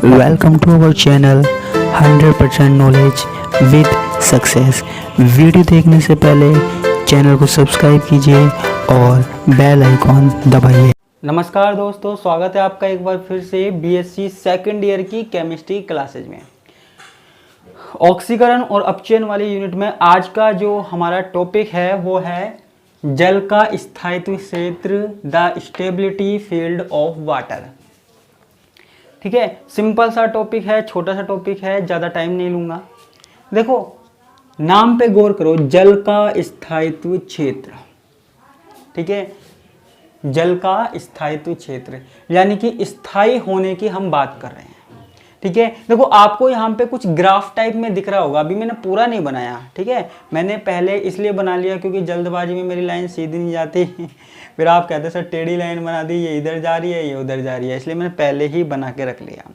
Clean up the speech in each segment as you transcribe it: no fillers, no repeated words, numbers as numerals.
Welcome to our channel 100% knowledge with success. Video देखने से पहले चैनल को सब्सक्राइब कीजिए और बेल आइकॉन दबाइए। नमस्कार दोस्तों, स्वागत है आपका एक बार फिर से बीएससी सेकंड ईयर की केमिस्ट्री क्लासेज में। ऑक्सीकरण और अपचयन वाली यूनिट में आज का जो हमारा टॉपिक है वो है जल का स्थायित्व क्षेत्र, the stability field of water. ठीक है, सिंपल सा टॉपिक है, छोटा सा टॉपिक है, ज़्यादा टाइम नहीं लूँगा। देखो नाम पे गौर करो, जल का स्थायित्व क्षेत्र। ठीक है, जल का स्थायित्व क्षेत्र यानी कि स्थायी होने की हम बात कर रहे हैं। ठीक है, देखो आपको यहाँ पे कुछ ग्राफ टाइप में दिख रहा होगा, अभी मैंने पूरा नहीं बनाया। ठीक है, मैंने पहले इसलिए बना लिया क्योंकि जल्दबाजी में मेरी लाइन सीधी नहीं जाती फिर आप कहते सर टेढ़ी लाइन बना दी, ये इधर जा रही है ये उधर जा रही है, इसलिए मैंने पहले ही बना के रख लिया।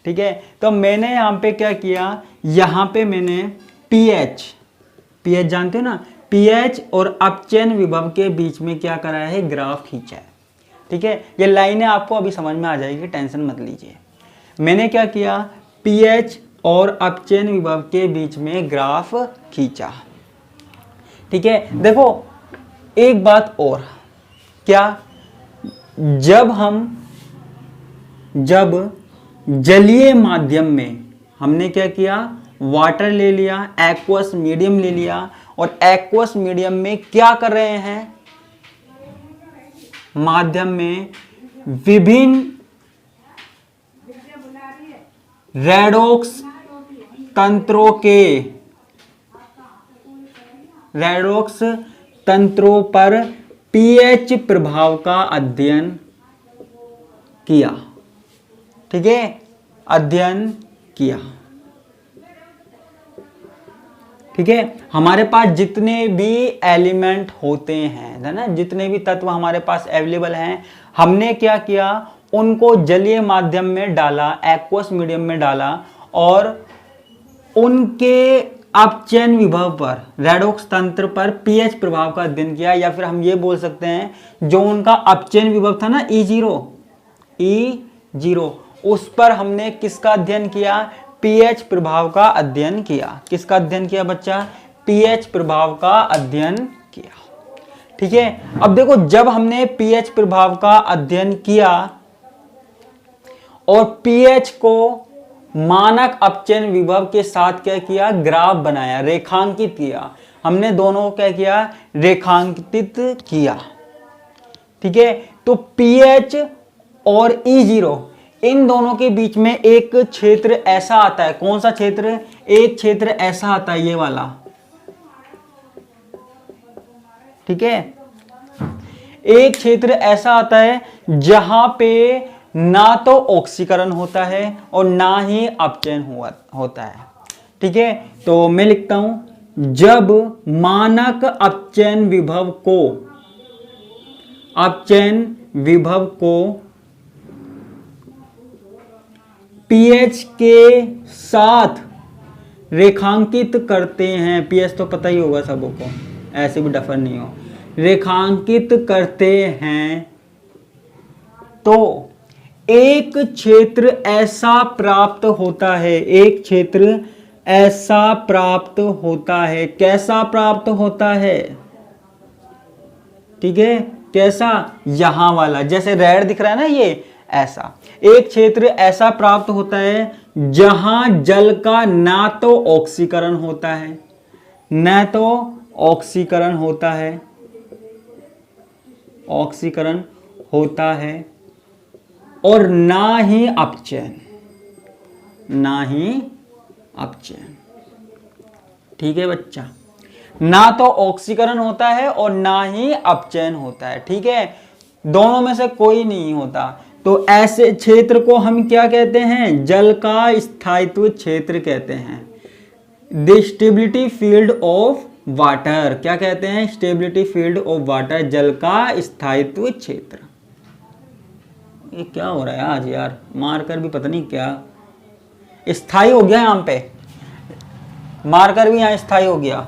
ठीक है, तो मैंने यहाँ पे क्या किया, यहाँ पे मैंने पीएच जानते हो ना, पीएच और अपचयन विभव के बीच में क्या करा है, ग्राफ खींचा है। ठीक है, ये लाइनें आपको अभी समझ में आ जाएगी, टेंशन मत लीजिए। मैंने क्या किया, पीएच और अपचयन विभव के बीच में ग्राफ खींचा। ठीक है, देखो एक बात और, क्या, जब जलीय माध्यम में हमने क्या किया, वाटर ले लिया, एक्वस मीडियम ले लिया, और एक्वस मीडियम में क्या कर रहे हैं, माध्यम में विभिन्न रेडॉक्स तंत्रों पर पीएच प्रभाव का अध्ययन किया। ठीक है, अध्ययन किया। ठीक है, हमारे पास जितने भी एलिमेंट होते हैं, है ना, जितने भी तत्व हमारे पास अवेलेबल हैं, हमने क्या किया, उनको जलीय माध्यम में डाला, एक्वस मीडियम में डाला, और उनके अपचयन विभव पर, रेडॉक्स तंत्र पर पीएच प्रभाव का अध्ययन किया। या फिर हम ये बोल सकते हैं जो उनका अपचयन विभव था ना, E0, उस पर हमने किसका अध्ययन किया, पीएच प्रभाव का अध्ययन किया। किसका अध्ययन किया बच्चा, पीएच प्रभाव का अध्ययन किया। ठीक है, अब देखो जब हमने पीएच प्रभाव का अध्ययन किया और पीएच को मानक अपचयन विभव के साथ क्या किया, ग्राफ बनाया, रेखांकित किया। हमने दोनों को क्या किया, रेखांकित किया। ठीक है, तो पीएच और E0 इन दोनों के बीच में एक क्षेत्र ऐसा आता है, कौन सा क्षेत्र, एक क्षेत्र ऐसा आता है, ये वाला। ठीक है, एक क्षेत्र ऐसा आता है जहां पे ना तो ऑक्सीकरण होता है और ना ही अपचयन होता है। ठीक है, तो मैं लिखता हूं, जब मानक अपचयन विभव को पीएच के साथ रेखांकित करते हैं, पीएच तो पता ही होगा सबको, ऐसे भी डफर नहीं हो, रेखांकित करते हैं, तो एक क्षेत्र ऐसा प्राप्त होता है, एक क्षेत्र ऐसा प्राप्त होता है। कैसा प्राप्त होता है, ठीक है, कैसा, यहां वाला, जैसे रेड दिख रहा है ना, ये ऐसा एक क्षेत्र ऐसा प्राप्त होता है जहां जल का ना तो ऑक्सीकरण होता है, न तो ऑक्सीकरण होता है और ना ही अपचयन। ठीक है बच्चा, ना तो ऑक्सीकरण होता है और ना ही अपचयन होता है। ठीक है, दोनों में से कोई नहीं होता, तो ऐसे क्षेत्र को हम क्या कहते हैं, जल का स्थायित्व क्षेत्र कहते हैं। The stability field of water, क्या कहते हैं, स्टेबिलिटी फील्ड ऑफ वाटर, जल का स्थायित्व क्षेत्र। ये क्या हो रहा है आज यार, मार्कर भी पता नहीं क्या स्थायी हो गया, यहाँ पे मार्कर भी यहाँ स्थायी हो गया।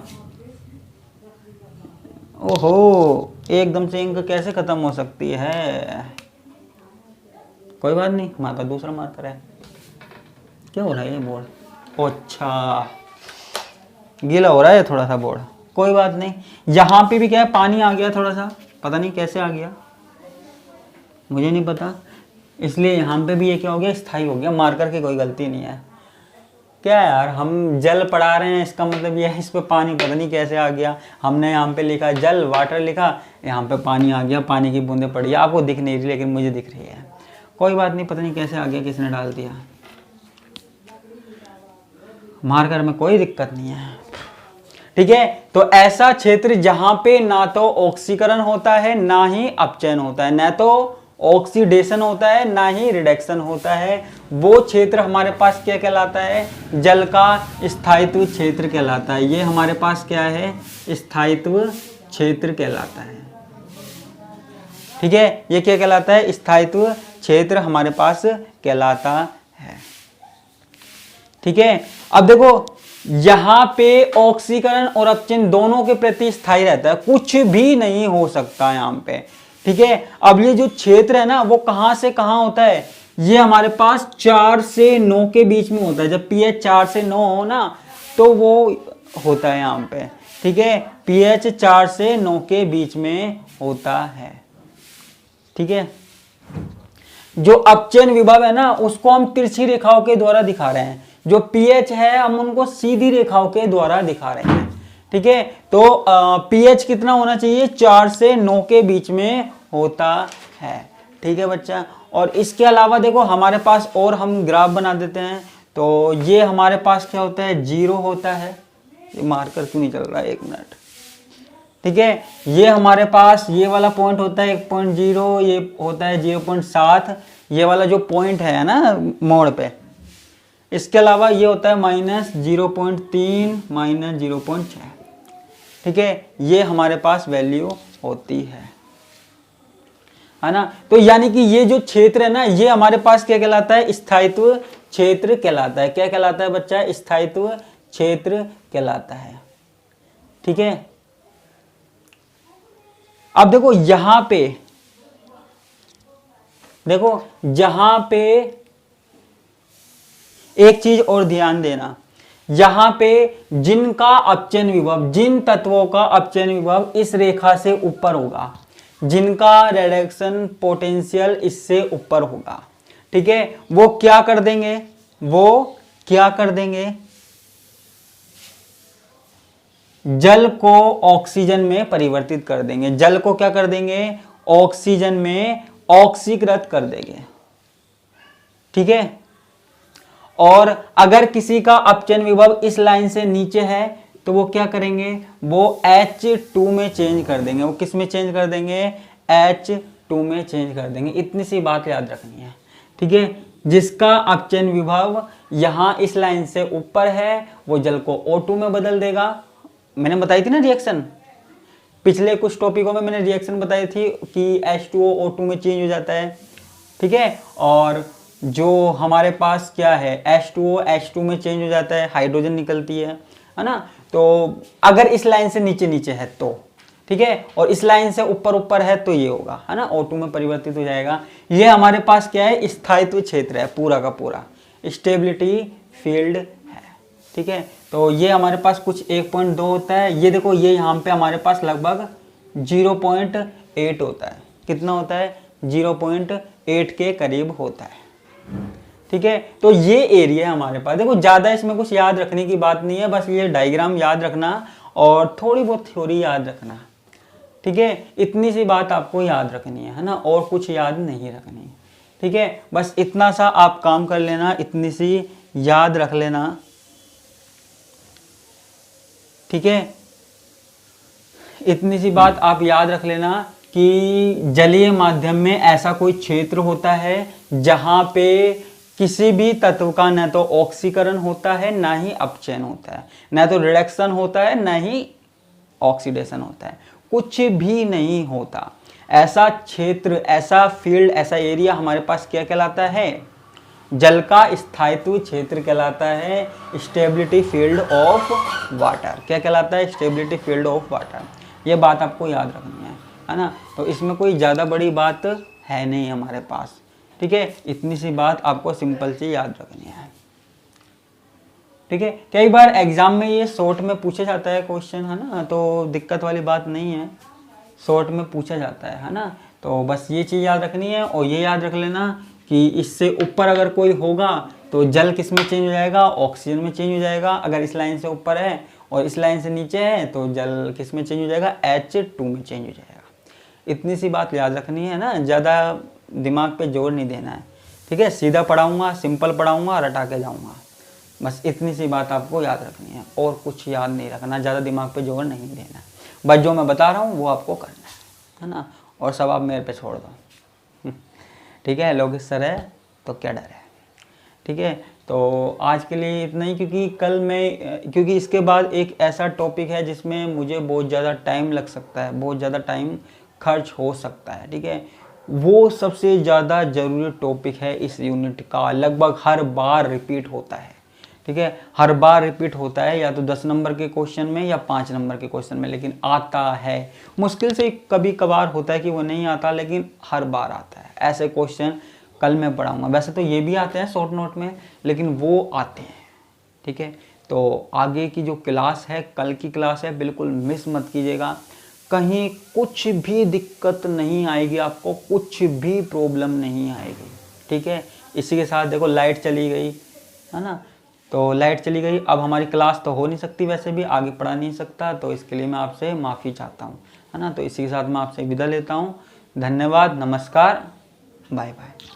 ओहो, एकदम से इंक कैसे खत्म हो सकती है, कोई बात नहीं, हमारे पास दूसरा मार्कर है। क्या हो रहा है ये बोर्ड? अच्छा, गीला हो रहा है थोड़ा सा बोर्ड, कोई बात नहीं। यहाँ पे भी क्या है, पानी आ गया थोड़ा सा, पता नहीं कैसे आ गया, मुझे नहीं पता। इसलिए यहाँ पे भी ये क्या हो गया, स्थायी हो गया। मार्कर की कोई गलती नहीं है। क्या यार, हम जल पढ़ा रहे हैं, इसका मतलब ये है इस पे पानी पता नहीं कैसे आ गया। हमने यहाँ पे लिखा जल, वाटर लिखा, यहाँ पे पानी आ गया, पानी की बूंदें पड़ी। आपको दिख नहीं रही लेकिन मुझे दिख रही है। कोई बात नहीं, पता नहीं कैसे आ गया, किसने डाल दिया। मार्कर में कोई दिक्कत नहीं है, ठीक है। तो ऐसा क्षेत्र जहां पे ना तो ऑक्सीकरण होता है ना ही अपचयन होता है, ना तो ऑक्सीडेशन होता है ना ही रिडक्शन होता है, वो क्षेत्र हमारे पास क्या कहलाता है, जल का स्थायित्व क्षेत्र कहलाता है। ये हमारे पास क्या है, स्थायित्व क्षेत्र कहलाता है, ठीक है। ये क्या कहलाता है, स्थायित्व क्षेत्र हमारे पास कहलाता है, ठीक है। अब देखो, यहां पे ऑक्सीकरण और अपचयन दोनों के प्रति स्थायी रहता है, कुछ भी नहीं हो सकता यहां पे, ठीक है। अब ये जो क्षेत्र है ना, वो कहां से कहां होता है, ये हमारे पास 4 से 9 के बीच में होता है। जब pH 4 से 9 हो ना, तो वो होता है यहाँ पे, ठीक है। pH 4 से 9 के बीच में होता है, ठीक है। जो अपचयन विभव है ना, उसको हम तिरछी रेखाओं के द्वारा दिखा रहे हैं। जो pH है, हम उनको सीधी रेखाओं के द्वारा दिखा रहे हैं, ठीक है। तो pH कितना होना चाहिए, 4 से 9 के बीच में होता है, ठीक है बच्चा। और इसके अलावा देखो, हमारे पास और हम ग्राफ बना देते हैं। तो ये हमारे पास क्या होता है, 0 होता है। ये मार्कर क्यों नहीं चल रहा है, 1 मिनट, ठीक है। ये हमारे पास ये वाला पॉइंट होता है 1.0, ये होता है 0.7, ये वाला जो पॉइंट है ना मोड़ पे। इसके अलावा ये होता है -0.3, -0.6, ठीक है। ये हमारे पास वैल्यू होती है ना। तो यानी कि ये जो क्षेत्र है ना, ये हमारे पास क्या कहलाता है, स्थायित्व क्षेत्र कहलाता है। क्या कहलाता है बच्चा, स्थायित्व क्षेत्र कहलाता है, ठीक है। अब देखो यहां पे, देखो यहां पे एक चीज और ध्यान देना, यहां पे जिनका अपचयन विभव, जिन तत्वों का अपचयन विभव इस रेखा से ऊपर होगा, जिनका रिडक्शन पोटेंशियल इससे ऊपर होगा, ठीक है, वो क्या कर देंगे, वो क्या कर देंगे, जल को ऑक्सीजन में परिवर्तित कर देंगे। जल को क्या कर देंगे, ऑक्सीजन में ऑक्सीकृत कर देंगे, ठीक है। और अगर किसी का अपचयन विभव इस लाइन से नीचे है, तो वो क्या करेंगे, वो H2 में चेंज कर देंगे। वो किस में चेंज कर देंगे, H2 में चेंज कर देंगे। इतनी सी बात याद रखनी है, ठीक है। जिसका अपचयन विभव यहां इस लाइन से ऊपर है, वो जल को O2 में बदल देगा। मैंने बताई थी ना रिएक्शन, पिछले कुछ टॉपिकों में मैंने रिएक्शन बताई थी कि H2O O2 में चेंज हो जाता है, ठीक है। और जो हमारे पास क्या है, H2O H2 में चेंज हो जाता है, हाइड्रोजन निकलती है ना। तो अगर इस लाइन से नीचे नीचे है तो, ठीक है, और इस लाइन से ऊपर ऊपर है तो ये होगा, है ना, O2 में परिवर्तित हो जाएगा। ये हमारे पास क्या है, स्थायित्व क्षेत्र है, पूरा का पूरा स्टेबिलिटी फील्ड है, ठीक है। तो ये हमारे पास कुछ 1.2 होता है। ये देखो, ये यहाँ पे हमारे पास लगभग 0.8 होता है। कितना होता है, 0.8 के करीब होता है, ठीक है। तो ये एरिया हमारे पास, देखो ज्यादा इसमें कुछ याद रखने की बात नहीं है, बस ये डायग्राम याद रखना और थोड़ी बहुत थ्योरी याद रखना, ठीक है। इतनी सी बात आपको याद रखनी है ना, और कुछ याद नहीं रखनी, ठीक है। बस इतना सा आप काम कर लेना, इतनी सी याद रख लेना, ठीक है। इतनी सी बात आप याद रख लेना कि जलीय माध्यम में ऐसा कोई क्षेत्र होता है जहां पे किसी भी तत्व का न तो ऑक्सीकरण होता है ना ही अपचयन होता है, न तो रिडक्शन होता है ना ही ऑक्सीडेशन होता है, कुछ भी नहीं होता। ऐसा क्षेत्र, ऐसा फील्ड, ऐसा एरिया हमारे पास क्या कहलाता है, जल का स्थायित्व क्षेत्र कहलाता है, स्टेबिलिटी फील्ड ऑफ वाटर। क्या कहलाता है, स्टेबिलिटी फील्ड ऑफ वाटर। ये बात आपको याद रखनी है ना। तो इसमें कोई ज़्यादा बड़ी बात है नहीं हमारे पास, ठीक है। इतनी सी बात आपको सिंपल सी याद रखनी है, ठीक है, कई बार एग्जाम में ये शॉर्ट में पूछा जाता है क्वेश्चन, है ना, तो दिक्कत वाली बात नहीं है, शॉर्ट में पूछा जाता है ना। तो बस ये चीज़ याद रखनी है और ये याद रख लेना कि इससे ऊपर अगर कोई होगा तो जल किस में चेंज हो जाएगा, ऑक्सीजन में चेंज हो जाएगा। अगर इस लाइन से ऊपर है और इस लाइन से नीचे है तो जल किस में चेंज हो जाएगा, H2 में चेंज हो जाएगा। इतनी सी बात याद रखनी है ना, ज़्यादा दिमाग पे जोर नहीं देना है, ठीक है। सीधा पढ़ाऊँगा, सिंपल पढ़ाऊँगा, रटा के जाऊँगा, बस इतनी सी बात आपको याद रखनी है और कुछ याद नहीं रखना, ज़्यादा दिमाग पे जोर नहीं देना है। बस जो मैं बता रहा हूँ वो आपको करना है ना, और सब आप मेरे पे छोड़ दो, ठीक है। लोग इस तरह तो क्या डर है, ठीक है। तो आज के लिए इतना ही, क्योंकि इसके बाद एक ऐसा टॉपिक है जिसमें मुझे बहुत ज़्यादा टाइम लग सकता है, बहुत ज़्यादा टाइम खर्च हो सकता है, ठीक है। वो सबसे ज़्यादा ज़रूरी टॉपिक है इस यूनिट का, लगभग हर बार रिपीट होता है, ठीक है। हर बार रिपीट होता है, या तो 10 नंबर के क्वेश्चन में या 5 नंबर के क्वेश्चन में, लेकिन आता है। मुश्किल से कभी कभार होता है कि वो नहीं आता, लेकिन हर बार आता है। ऐसे क्वेश्चन कल मैं पढ़ाऊँगा, वैसे तो ये भी आते हैं शॉर्ट नोट में, लेकिन वो आते हैं, ठीक है। तो आगे की जो क्लास है, कल की क्लास है, बिल्कुल मिस मत कीजिएगा। कहीं कुछ भी दिक्कत नहीं आएगी आपको, कुछ भी प्रॉब्लम नहीं आएगी, ठीक है। इसी के साथ देखो लाइट चली गई, है ना, तो लाइट चली गई। अब हमारी क्लास तो हो नहीं सकती, वैसे भी आगे पढ़ा नहीं सकता, तो इसके लिए मैं आपसे माफ़ी चाहता हूँ, है ना। तो इसी के साथ मैं आपसे विदा लेता हूँ। धन्यवाद, नमस्कार, बाय बाय।